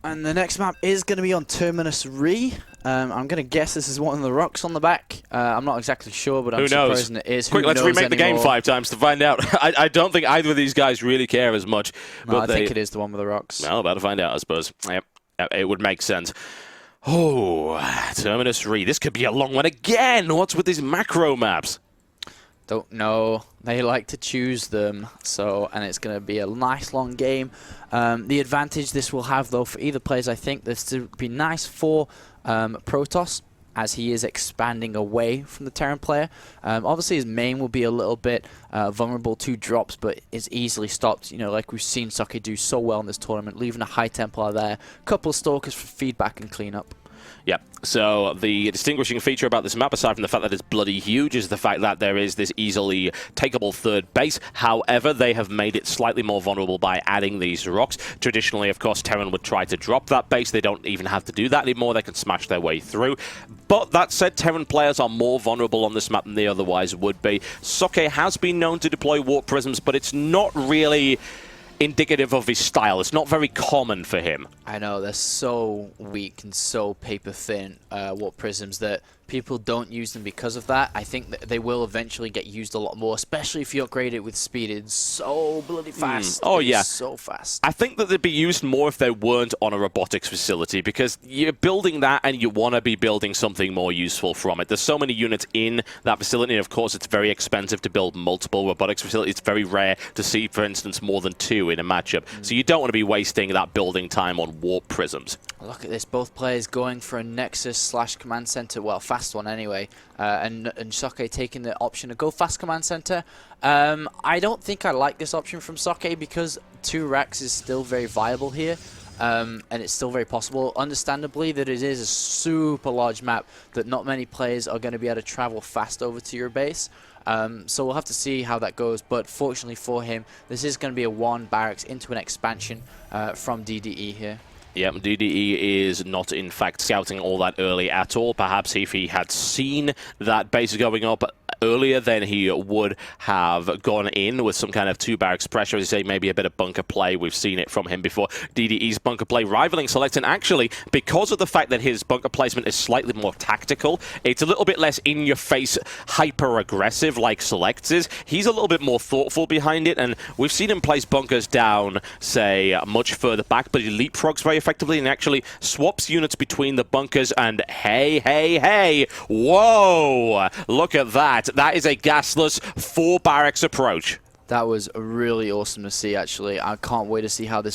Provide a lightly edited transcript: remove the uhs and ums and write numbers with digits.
And the next map is going to be on Terminus Re. I'm going to guess this is one of the rocks on the back. I'm not exactly sure, but I'm supposing it is. Quick, let's remake the game 5 times to find out. I don't think either of these guys really care as much. No, I think it is the one with the rocks. Well, about to find out, I suppose. Yep, it would make sense. Oh, Terminus Re. This could be a long one again. What's with these macro maps? Don't know. They like to choose them, and it's going to be a nice long game. The advantage this will have, though, for either players, I think this would be nice for Protoss, as he is expanding away from the Terran player. Obviously, his main will be a little bit vulnerable to drops, but is easily stopped. You know, like we've seen Socke do so well in this tournament, leaving a high Templar there, couple of Stalkers for feedback and cleanup. Yep, so the distinguishing feature about this map, aside from the fact that it's bloody huge, is the fact that there is this easily takeable third base. However, they have made it slightly more vulnerable by adding these rocks. Traditionally, of course, Terran would try to drop that base. They don't even have to do that anymore. They can smash their way through. But that said, Terran players are more vulnerable on this map than they otherwise would be. Socke has been known to deploy warp prisms, but it's not really indicative of his style. It's not very common for him. I know, they're so weak and so paper thin, warp prisms, that people don't use them because of that. I think that they will eventually get used a lot more, especially if you upgrade it with speed. It's so bloody fast. Oh, yeah. It's so fast. I think that they'd be used more if they weren't on a robotics facility, because you're building that and you want to be building something more useful from it. There's so many units in that facility, and of course it's very expensive to build multiple robotics facilities. It's very rare to see, for instance, more than 2 in a matchup. So you don't want to be wasting that building time on warp prisms. Look at this, both players going for a Nexus/command center, well, fast one anyway, and Socke taking the option to go fast command center. I don't think I like this option from Socke, because 2 racks is still very viable here, and it's still very possible. Understandably, that it is a super large map that not many players are going to be able to travel fast over to your base. So we'll have to see how that goes, but fortunately for him, this is going to be a 1 barracks into an expansion from DDE here. Yep, DDE is not, in fact, scouting all that early at all. Perhaps if he had seen that base going up earlier, then he would have gone in with some kind of 2 barracks pressure, as you say, maybe a bit of bunker play. We've seen it from him before. DDE's bunker play rivaling Select, and actually, because of the fact that his bunker placement is slightly more tactical, it's a little bit less in-your-face, hyper-aggressive like Select's is. He's a little bit more thoughtful behind it, and we've seen him place bunkers down, say, much further back, but he leapfrogs very effectively and actually swaps units between the bunkers, and hey, whoa, look at that. That is a gasless 4 barracks approach. That was really awesome to see, actually. I can't wait to see how this